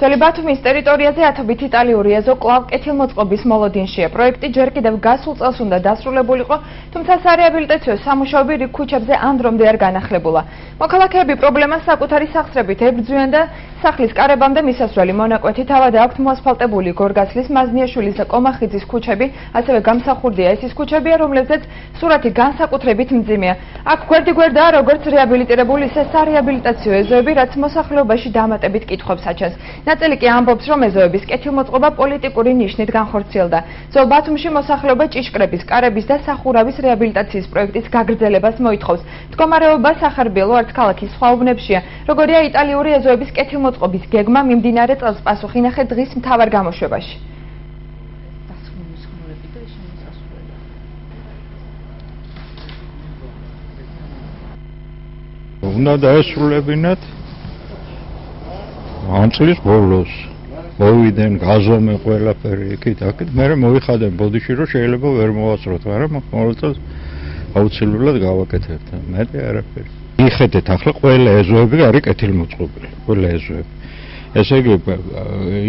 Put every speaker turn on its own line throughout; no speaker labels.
ძველი ბათუმის ტერიტორიაზე ათობით იტალიური ეზო კვლავ კეთილმოწყობის მოლოდინშია. პროექტი ჯერ კიდევ გასულ წელს უნდა დასრულებულიყო, თუმცა სარეაბილიტაციო სამუშაოები რიგ ქუჩებზე ამ დრომდე არ განახლებულა. მოქალაქეები პრობლემას საკუთარი სახსრებით ებრძვიან და სახლის კარებამდე მისასვლელი მონაკვეთი თავად აქვთ მოასფალტებული გორგასლის, მაზნიაშვილის და კომახიძის ქუჩები, ასევე გამსახურდია ეს ის ქუჩებია, რომლებზეც სურათი განსაკუთრებით მძიმეა. აქ გვერდიგვერდაა როგორც რეაბილიტირებული, ისე სარეაბილიტაციო ეზოები, რაც მოსახლეობაში დამატებით კითხვებს აჩენს. ნაწილი კი ამბობს, რომ ეზოების კეთილმოწყობა პოლიტიკური ნიშნით განხორციელდა. ძველ ბათუმში მოსახლეობა ჭიშკრების, კარების და სახურავის რეაბილიტაციის პროექტის გაგრძელებას მოითხოვს. მდგომარეობა სახარბიელო არც ქალაქის სხვა უბნებშია. როგორია იტალიური ეზოების კეთილმოწყობის გეგმა მიმდინარე წელს პასუხი ნახეთ დღის მთავარ გამოშვებაში.
უნდა დაესრულებინათ ამ წლის ბოლოს. მოვიდნენ გაზომე ყველაფერი იქით-აქეთ, მერე მოიხადენ ბოდიში, რომ შეიძლება ვერ მოვასწროთ, მაგრამ ყოველ წელს აუცილებლად გავაკეთებთ. მეტი არაფერი. მიხედეთ ახლა ყველა ეზოები არის კეთილმოწყობილი, ყველა ეზოები. ესე იგი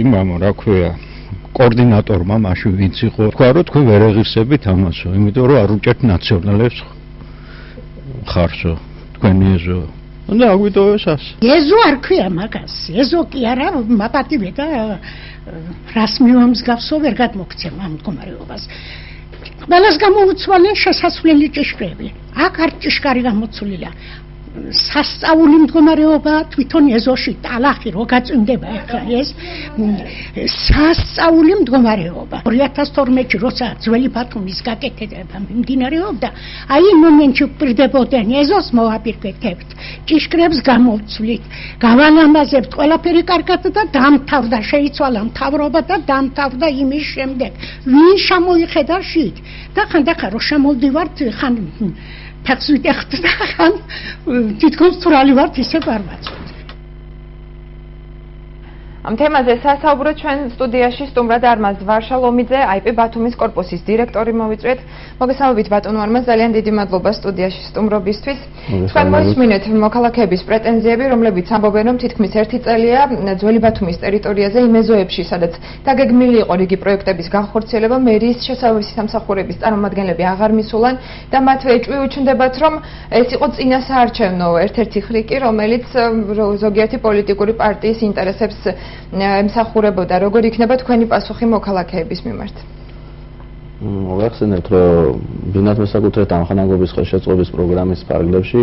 იმამ რა ქვია კოორდინატორმა მაშინ ვინც იყო, თქვა რომ თქვენ ვერ ეღირსებით ამასო, იმიტომ რომ არ უჭერთ ნაციონალებს ხარსო, თქვენი ეზო. უნდა აგვიტოვოს ას.
ეზო არ ქვია მაგას. ეზო კი არა, მაპატივე და რას მივამსგავსო ვერ გადმოგცემ ამ მდგომარეობას. ყველას გამოუცვალენ შესასვლელი ჭიშკრები. აქ არ ჭიშკარი გამოცვლილია. სასწაული მდგომარეობა თვითონ ეზოში ტალახი რო გაწმდება ახლა ეს სასწაული მდგომარეობა 2012-ში როცა ძველი ბათუმის გაკეთება მიმდინარეობდა აი იმ მომენტში ვპირდებოდნენ ეზოს მოვაპირკეთებთ ჭიშკრებს გამოვცვლით გავალამაზებთ ყველაფერი კარგად და დამთავრდა შეიცვალა მთავრობა და დამთავრდა იმის შემდეგ ვინ შემოიხედა შით და ხანდახან რო შემოვდივართ ხან ფეხს ვიტეხთ და ხან თითქოს თურალი ვართ ისე გარვაცვით. ამ თემაზე სასაუბროთ ჩვენ სტუდიაში სტუმრად არმაზ ვარშალომიძე, IP ბათუმის კორპუსის დირექტორი მოვიწვიეთ. მოგესალმებით ბატონო არმაზ, ძალიან დიდი მადლობა სტუდიაში სტუმრობისთვის. თქვენ მოსმინეთ მოქალაქეების პრეტენზიები, რომლებიც ამბობენ, რომ თითქმის 1 წელია ძველი ბათუმის ტერიტორიაზე იმ ეზოებში, სადაც დაგეგმილი იყო რიგი პროექტების განხორციელება, მერიის შესაბამისი სამსახურების წარმომადგენლები აღარ მისულან და მათ ეჭვი უჩნდებათ, რომ ეს იყო წინასაარჩევნო ერთ-ერთი ხრიკი, რომელიც ზოგიერთი პოლიტიკური პარტიის ინტერესებს ემსახურებოდა. როგორ იქნება თქვენი პასუხი მოქალაქეების მიმართ?
მოგახსენებთ, რომ ბინათ მესაკუთრეთ ამხანაგობის ხელშეწყობის პროგრამის ფარგლებში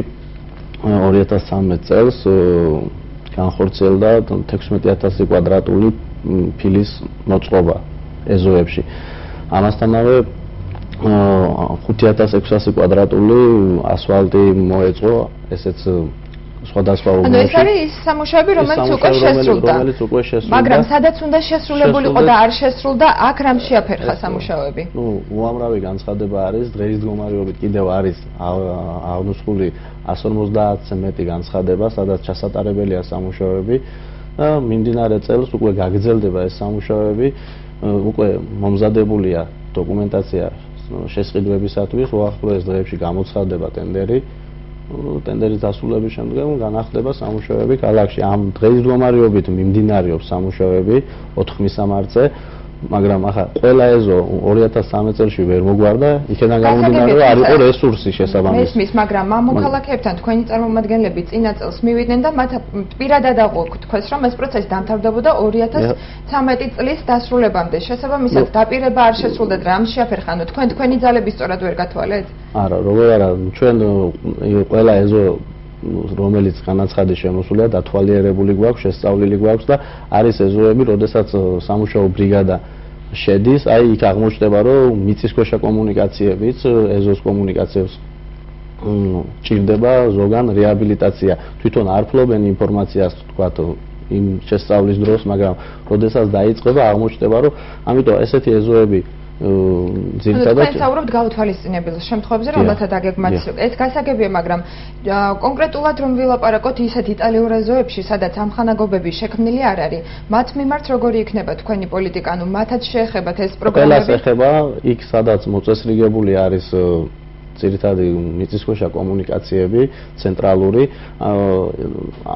2013 წელს განხორციელდა 16000 კვადრატული ფილის მოწყობა ეზოებში. ამასთანავე 5600 კვადრატული ასფალტი მოეწყო, ესეც სხვადასხვა უბნებში.
ეს არის ის სამუშაოები, რომელიც უკვე შესრულდა. მაგრამ სადაც უნდა შესრულებულიყო და არ შესრულდა, აქ რამ შეაფერხა სამუშაოები?
უამრავი განცხადება არის, დღეის მდგომარეობით კიდევ არის აღნუსხული 150-ზე მეტი განცხადება, სადაც ჩასატარებელია სამუშაოები და მიმდინარე წელს უკვე გაგრძელდება ეს სამუშაოები, უკვე მომზადებულია დოკუმენტაცია შესყიდვებისათვის, უახლოეს დღეებში გამოცხადდება ტენდერი. ტენდერის დასრულების შემდგომ განახლდება სამუშაოები ქალაქში. ამ დღის მდგომარეობით მიმდინარეობს სამუშაოები 4 მისამართზე, მაგრამ ახლა ყველა ეზო 2013 წელში ვერ მოგვარდა, იქიდან გამომდინარე რომ არ იყო რესურსი შესაბამისი.
მესმის, მაგრამ ამ მოქალაქეებთან თქვენი წარმომადგენლები წინა წელს მივიდნენ და მათ პირადად აღუქვეს, რომ ეს პროცესი დამთავრდებოდა 2013 წლის დასრულებამდე. შესაბამისად, დაპირება არ შესრულდა და რამ შეაფერხანო? თქვენი ძალები სწორად ვერ გათვალეთ?
არა, როგორ არა, ჩვენ ყველა ეზო რომელიც განაცხადი შემოსულია დათვალიერებული გვაქვს, შესწავლილი გვაქვს და არის ეზოები, როდესაც სამუშაო ბრიგადა შედის, აი იქ აღმოჩნდება, რომ მიწისქვეშა კომუნიკაციებიც ეზოს კომუნიკაციებს ჭირდება ზოგან რეაბილიტაცია. თვითონ არ ფლობენ ინფორმაციას, თქვათ, იმ შესწავლის დროს, მაგრამ როდესაც დაიწყება, აღმოჩნდება, რომ ამიტომ ესეთი ეზოები
ძირითადად თქვენ საუბრობთ გაუთვალისწინებელ შემთხვევებზე, რომელთა დაგეგმათ ეს გასაგებია, მაგრამ კონკრეტულად რომ ვილაპარაკოთ ისეთ იტალიურ ეზოებში, სადაც ამხანაგობები შექმნილი არ არის, მათ მიმართ როგორი იქნება თქვენი პოლიტიკა, ანუ მათაც შეეხებათ ეს პროგრამები?
ყველას ეხება იქ, სადაც მოწესრიგებული არის ძირითადი მიწისქვეშა კომუნიკაციები ცენტრალური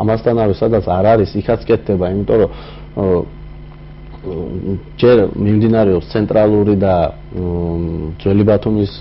ამასთანავე სადაც არ არის იქაც კეთდება, იმიტომ რომ ჯერ მიმდინარეობს ცენტრალური და ძველი ბათუმის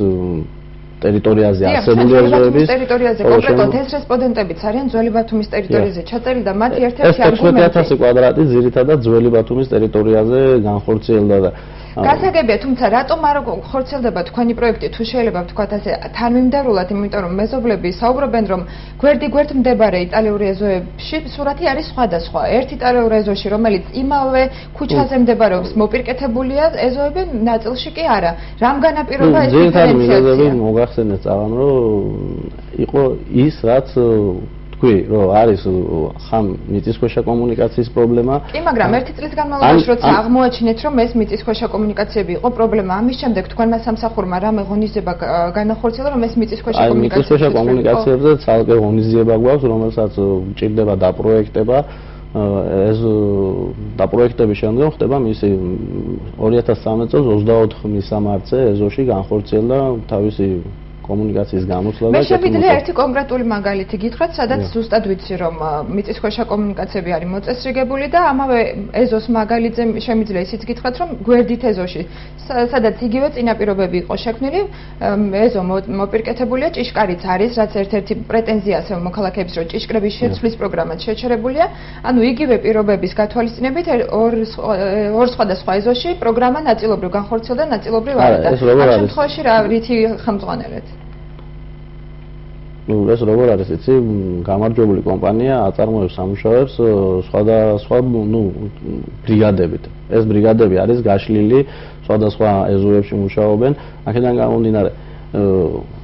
ტერიტორიაზე არსებული ეზოების
ტერიტორიაზე კონკრეტულად ეს რესპონდენტებიც არიან ძველი ბათუმის ტერიტორიაზე ჩაწერილი და მათი ერთ-ერთი
არგუმენტი 15000 კვადრატი ძირითადად ძველი ბათუმის ტერიტორიაზე განხორციელდა და
გასაგებია, თუმცა რატომ არ ხორციელდება თქვენი პროექტი, თუ შეიძლება ვთქვათ ასე თანმიმდევრულად, იმიტომ რომ მეზობლები საუბრობენ, რომ გვერდ მდებარე იტალიური ეზოებში სურათი არის სხვადასხვა. ერთ იტალიური ეზოში, რომელიც იმავე ქუჩაზე მდებარეობს, მოპირკეთებულია ეზოები, ნაწილში კი არა. რამ განაპირობა ეს დიფერენციაცია?
მოგახსენეთ წავან, რომ იყო ის, რაც რომ არის ხამ მიწისქვეშა კომუნიკაციის პრობლემა.
კი, მაგრამ ერთი წლის განმავლობაში როცა აღმოაჩინეთ, რომ ეს მიწისქვეშა კომუნიკაციები იყო პრობლემა, ამის შემდეგ თქვენმა სამსახურმა რამე ღონისძიება განახორციელა, რომ ეს მიწისქვეშა
კომუნიკაციებზე ცალკე ღონისძიება გვაქვს, რომელსაც მჭირდება დაპროექტება. ეს დაპროექტების შემდგომ ხდება მისი 2013 წელს 24 მისამართზე ეზოში განხორციელდა თავისი კომუნიკაციის გამოცვლა და
მე შევიძლია ერთი კონკრეტული მაგალითი გითხრათ, სადაც ზუსტად ვიცი, რომ მიწისქვეშა კომუნიკაციები არის მოწესრიგებული და ამავე ეზოს მაგალითზე შემიძლია ისიც გითხრათ, რომ გვერდით ეზოში, სადაც იგივე წინაპირობები იყო შექმნილი, ეზო მოპირკეთებულია, ჭიშკარიც არის, რაც ერთ-ერთი პრეტენზია ასევე მოქალაქეების, რომ ჭიშკრების შეცვლის პროგრამაც შეჩერებულია, ანუ იგივე პირობების გათვალისწინებით ორ სხვადასხვა ეზოში პროგრამა ნაწილობრივ განხორციელდა, ნაწილობრივ არა და ამ შემთხვევაში რა რითი ხელმძღვანელეთ?
ეს როგორ არის, იცი, გამარჯვებული კომპანია აწარმოებს სამუშაოებს სხვადასხვა ბრიგადებით. ეს ბრიგადები არის გაშლილი სხვადასხვა ეზოებში მუშაობენ. აქედან გამომდინარე,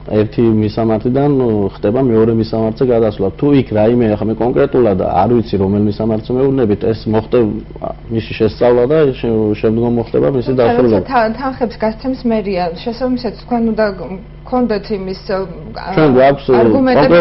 ერთი მისამართიდან ხდება მეორე მისამართზე გადასვლა. თუ იქ რაიმე ახლა მე კონკრეტულად არ ვიცი რომელ მისამართზე მეუბნებით, ეს მოხდება მისი შესწავლა და შემდგომ მოხდება მისი დასრულება.
თანხებს გასცემს მერია, შესაბამისად თქვენ უნდა კონდეთ იმის
არგუმენტები,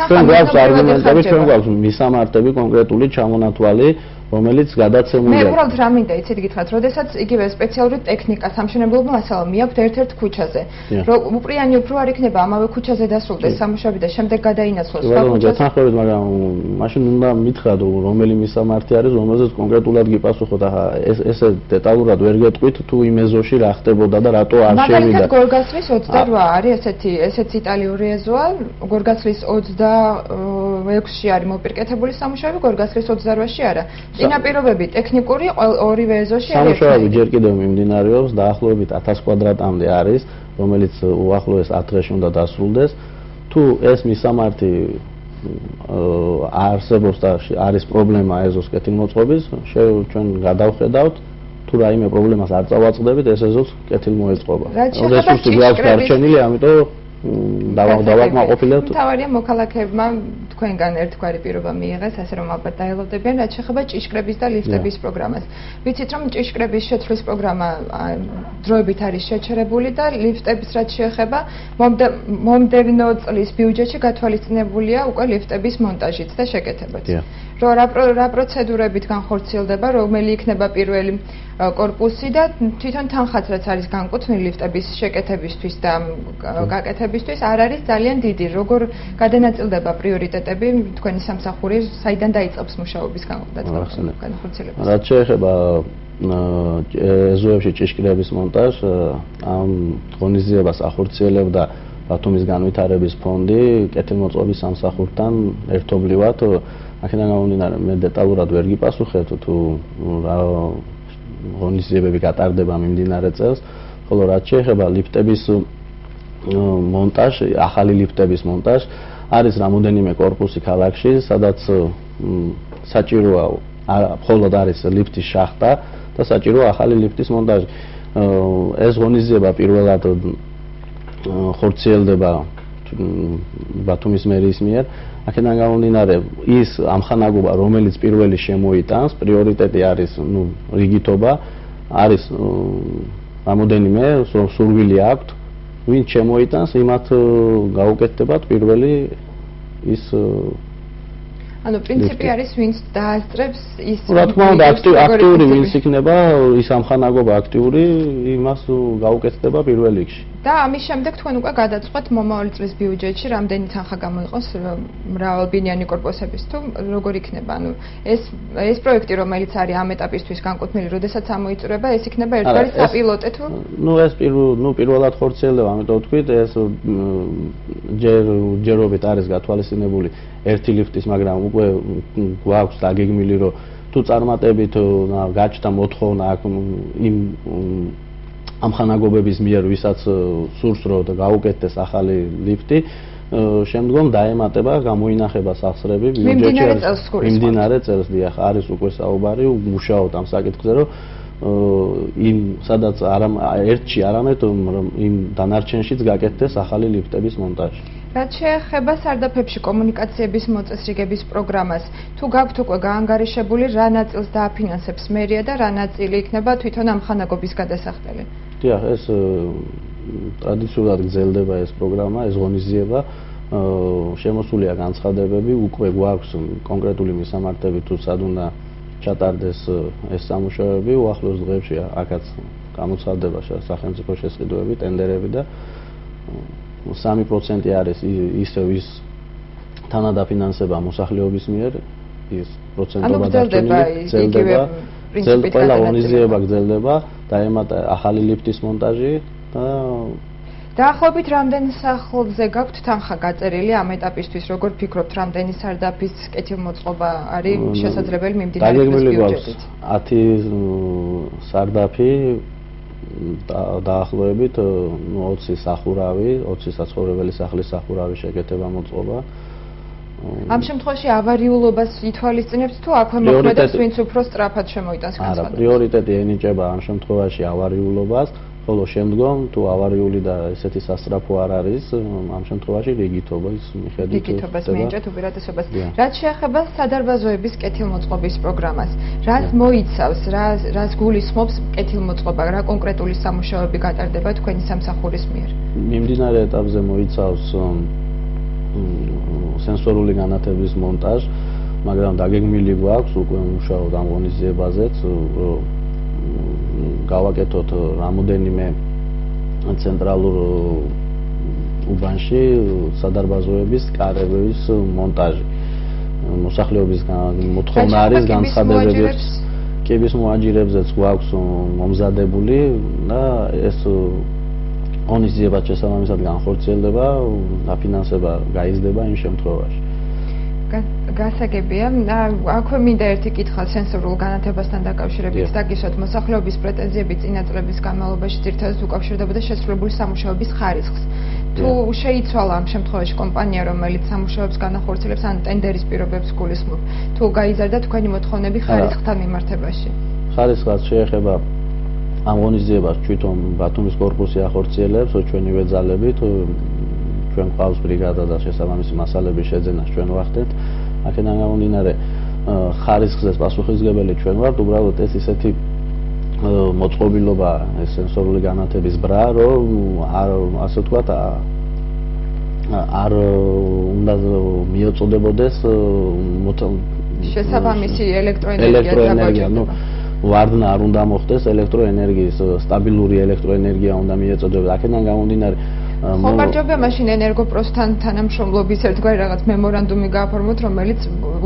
ჩვენ გვაქვს მისამართები კონკრეტული ჩამონათვალი, რომელიც გადაცემულია.
მე უბრალოდ რა მინდა იცით გითხრათ, როდესაც იგივე სპეციალური ტექნიკა სამშენებლო მასალა მიაქვთ ერთ-ერთ ქუჩაზე, რომ უპრიანი უფრო არ იქნება ამავე ქუჩაზე დასრულდეს სამუშაოები და შემდეგ გადაინაცვლოს სხვა ქუჩაზე.
გეთანხმებით, მაგრამ მაშინ უნდა მითხრათ, რომელი მისამართი არის, რომელზეც კონკრეტულად გიპასუხოთ. ახლა ესე დეტალურად ვერ გეტყვით, თუ იმ ეზოში რა ხდებოდა და რატო არ შევიდა.
მაგალითად გორგასლის 28 არის ესეც იტალიური ეზოა, გორგასლის 26-ში არის მოპირკეთებული სამუშაოები, გორგასლის 28-ში არა. წინაპირობები ტექნიკური ორივე ეზოში არის.
სამუშაოები ჯერ კიდევ მიმდინარეობს, დაახლოებით 1000 კვადრატამდე არის, რომელიც უახლოეს 10 დღეში უნდა დასრულდეს. თუ ეს მისამართი არსებობს და არის პრობლემა ეზოს კეთილმოწყობის, ჩვენ გადავხედავთ. თუ რაიმე პრობლემას არ წავაწყდებით, ეს ეზოს კეთილმოეწყობა.
როდესაც
გვაქვს დარჩენილი, ამიტომ დავაკმაყოფილებთ.
თავარია მოქალაქეებმა თქვენგან ერთგვარი პირობა მიიღეს, ასე რომ ალბათ დაელოდებიან, რაც შეეხება ჭიშკრების და ლიფტების პროგრამას. ვიცით, რომ ჭიშკრების შეცვლის პროგრამა დროებით არის შეჩერებული და ლიფტების რაც შეეხება, მომდევნო წლის ბიუჯეტში გათვალისწინებულია უკვე ლიფტების მონტაჟიც და შეკეთებაც. რა პროცედურებით განხორციელდება, რომელი იქნება პირველი კორპუსი და თვითონ თანხაც რაც არის განკუთვნილი ლიფტების შეკეთებისთვის და გაკეთებისთვის არ არის ძალიან დიდი. როგორ გადანაწილდება პრიორიტეტები თქვენი სამსახური, საიდან დაიწყებს მუშაობის განხორციელებას?
რაც შეეხება ეზოებში ჭიშკრების მონტაჟს, ამ ღონისძიებას ახორციელებდა ბათუმის განვითარების ფონდი კეთილმოწყობის სამსახურთან ერთობლივად. აქედან გამომდინარე, მე დეტალურად ვერ გიპასუხებ, თუ რა ღონისძიებები გატარდება მიმდინარე წელს, ხოლო რაც შეეხება ლიფტების მონტაჟს, ახალი ლიფტების მონტაჟს, არის რამოდენიმე კორპუსი ქალაქში, სადაც საჭიროა მხოლოდ არის ლიფტის შახტა და საჭიროა ახალი ლიფტის მონტაჟი. ეს ღონისძიება პირველად ხორციელდება ბათუმის მერიის მიერ. აქედან გამომდინარე, ის ამხანაგობა, რომელიც პირველი შემოიტანს, პრიორიტეტი არის, რიგითობა, არის რამოდენიმე სურვილი აქვთ, ვინც შემოიტანს, იმათ გაუკეთდებათ პირველი ის
ანუ პრინციპი არის ვინც დაასწრებს ის
რა თქმა უნდა აქტიური ვინც იქნება ის ამხანაგობა აქტიური იმას გაუკეთდება პირველ რიგში
და ამის შემდეგ თქვენ უკვე გადაწყვეტთ მომავალი წლის ბიუჯეტში რამდენი თანხა გამოიყოს მრავალბინიანი კორპუსების თუ როგორ იქნება ანუ ეს პროექტი რომელიც არის ამ ეტაპისთვის განკუთვნილი როდესაც ამოიწურება ეს იქნება ერთგვარი საპილოტე თუ
ეს პირველად ხორციელდება ამიტომ ვთქვით ეს ჯერობით არის გათვალისწინებული ერთი ლიფტის მაგრამ უკვე გვაქვს დაგეგმილი რომ თუ წარმატებით გაჩნდა მოთხოვნა იმ ამხანაგობების მიერ ვისაც სურს რომ გაუკეთდეს ახალი ლიფტი შემდგომ დაემატება გამოინახება სახსრები
ბიუჯეტში
მიმდინარე წელს დიახ არის უკვე საუბარი მუშაობთ ამ საკითხზე რომ იმ სადაც ერთში არამედ იმ დანარჩენშიც გაკეთდეს ახალი ლიფტების მონტაჟი
რაც შეეხება სარდაფებში კომუნიკაციების მოწესრიგების პროგრამას, თუ გაქვთ უკვე გაანგარიშებული რა ნაწილს დააფინანსებს მერია და რა ნაწილი იქნება თვითონ ამხანაგობის გადასახდელი?
დიახ, ეს ტრადიციულად გრძელდება ეს პროგრამა, ეს ღონისძიება, შემოსულია განცხადებები, უკვე გვაქვს კონკრეტული მისამართები თუ სად უნდა ჩატარდეს ეს სამუშაოები, უახლოს დღეებში აქაც გამოცხადდება სახელმწიფო შესყიდვები, ტენდერები და 3% არის ისევ ის თანადაფინანსება მოსახლეობის მიერ ის პროცენტობა
დარჩენილი
ყველა ღონისძიება გრძელდება დაემატა ახალი ლიფტის მონტაჟი და
დაახლოებით რამდენი სახლზე გაქვთ თანხა გაწერილი ამ ეტაპისთვის როგორ ფიქრობთ რამდენი სარდაფის კეთილმოწყობა არის შესაძლებელი მიმდინარე ბიუჯეტით
10 სარდაფი დაახლოებით 20 სახურავი, 20 საცხოვრებელი სახლის სახურავი შეკეთება მოწყობა.
ამ შემთხვევაში ავარიულობას ითვალისწინებთ თუ აქვე მოქმედებს ვინც უფრო სწრაფად შემოიტანს განცხადებას?
არა, პრიორიტეტი ენიჭება ამ შემთხვევაში ავარიულობას, ხოლო შემდგომ თუ ავარიული და ესეთი სასწრაფო არ არის, ამ შემთხვევაში რიგითობის მიხედვით
რიგითობას მიენჭათ უპირატესობას. რაც შეეხება სადარბაზოების კეთილმოწყობის პროგრამას, რას მოიცავს, რას გულისხმობს კეთილმოწყობა, რა კონკრეტული სამუშაოები გატარდება თქვენი სამსახურის მიერ?
მიმდინარე ეტაპზე მოიცავს სენსორული განათების მონტაჟი, მაგრამ დაგეგმილი გვაქვს უკვე მუშაობთ ამ ღონისძიებაზეც, გავაკეთოთ რამოდენიმე ცენტრალურ უბანში სადარბაზოების კარების მონტაჟი. მოსახლეობის მოთხოვნა არის განცხადებებიც კიბის მოაჯირებზეც გვაქვს მომზადებული და ეს ღონისძიება შესაბამისად განხორციელდება, დაფინანსება გაიზრდება იმ შემთხვევაში.
გასაგებია, აქვე მინდა ერთი კითხვა სენსორულ განათებასთან დაკავშირებით დაგისვათ მოსახლეობის პრეტენზიები წინა წლების განმავლობაში ძირითადად უკავშირდებოდა შესრულებული სამუშაოების ხარისხს. თუ შეიცვალა ამ შემთხვევაში კომპანია, რომელიც სამუშაოებს განახორციელებს, ან ტენდერის პირობებს გულისხმობ, თუ გაიზარდა თქვენი მოთხოვნები ხარისხთან მიმართებაში?
ხარისხს შეეხება ამ ღონისძიებას თვითონ ბათუმის კორპუსი ახორციელებს ჩვენივე ძალებით ჩვენ ყავს ბრიგადა და შესაბამისი მასალების შეძენას ჩვენ ვახდენთ. აქედან გამომდინარე ხარისხზე პასუხისმგებელი ჩვენ ვართ, უბრალოდ ეს ისეთი მოწყობილობა ეს სენსორული განათების ბრა, რომ ასე ვთქვათ არ უნდა მიეწოდებოდეს
შესაბამისი ელექტროენერგია.
ვარდნა არ უნდა მოხდეს ელექტროენერგიის სტაბილური ელექტროენერგია უნდა მიეწოდებოდეს. აქედან გამომდინარე
ხომარჯობია მაშინ ენერგოპროსთან თანამშრომლობის ერთგვარი რაღაც მემორანდუმი გააფორმოთ, რომელიც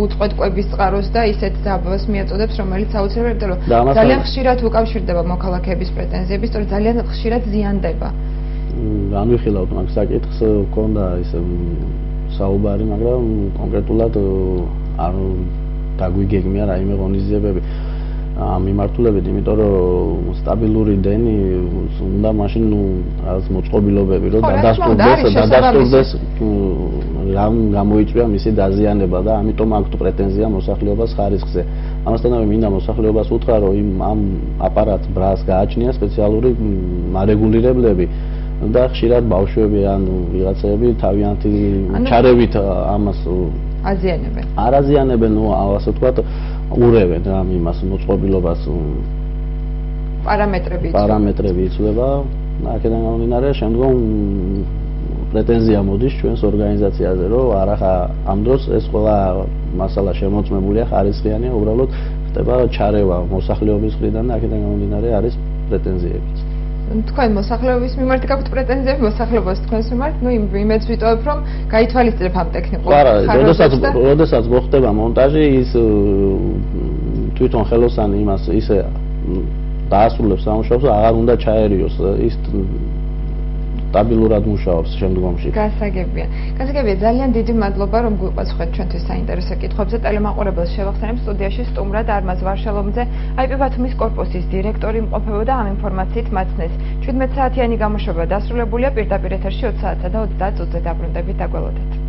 უწყვეტ კვების წყაროს და ისეთ დაბას მიაწოდებს, რომელიც აუცილებლად რომ ძალიან ხშირად უკავშირდება მოქალაქეების პრეტენზიები, სწორედ ძალიან ხშირად ზიანდება.
განვიხილავთ მაგ საკითხს, მქონდა ისე საუბარი, მაგრამ კონკრეტულად არ დაგვიგეგმია რაიმე ღონისძიებები. ამ მიმართულებით, იმიტომ რომ სტაბილური დენი უნდა მაშინ რაღაც მოწყობილობები რომ დადასტურდეს რამ გამოიწვია მისი დაზიანება და ამიტომ აქვს პრეტენზია მოსახლეობას ხარისხზე. ამასთანავე მინდა მოსახლეობას უთხრა რომ ამ აპარატს ბრას გააჩნია სპეციალური მარეგულირებლები და ხშირად ბავშვები ან ვიღაცები თავიანთი ჩარევით ამას
აზიანებენ.
არ აზიანებენ, ასე ვთქვათ, ურევენ ამ იმას მოწყობილობას
პარამეტრები იცვლება.
აქედან გამომდინარე, შემდგომ პრეტენზია მოდის ჩვენს ორგანიზაციაზე, რომ არახა ამ დროს ეს ყველა მასალა შემოწმებულია, ხარისხიანია, უბრალოდ ხდება ჩარევა მოსახლეობის მხრიდან და აქედან გამომდინარე არის პრეტენზიებიც.
თქვენ მოსახლეობის მიმართ გაქვთ პრეტენზიები, მოსახლეობას თქვენს მიმართ, ну იმედს ვიტოვებ, რომ გაითვალისწინებ ამ ტექნიკურ
ხარისხს. როდესაც მოხდება მონტაჟი, ის თვითონ ხელოსანი იმას ისე დაასრულებს სამუშაოს, აღარ უნდა ჩაერიოს, ის სტაბილურად მუშაობს შემდგომში.
გასაგებია, ძალიან დიდი მადლობა, რომ გვიყვასხეთ ჩვენთვის საინტერესო კითხვებზე. ტელემაყურებელს შევახსენებ, სტუდიაში სტუმრად არმაზ ვარშალომიძე, IP ბათუმის კორპუსის დირექტორი იმყოფებოდა. ამ ინფორმაციით მაცნეს 17 საათიანი გამოშვება დასრულებულია. პირდაპირ ეთერში 20 საათსა და 30 წუთზე დაბრუნდებით, დაგველოდეთ.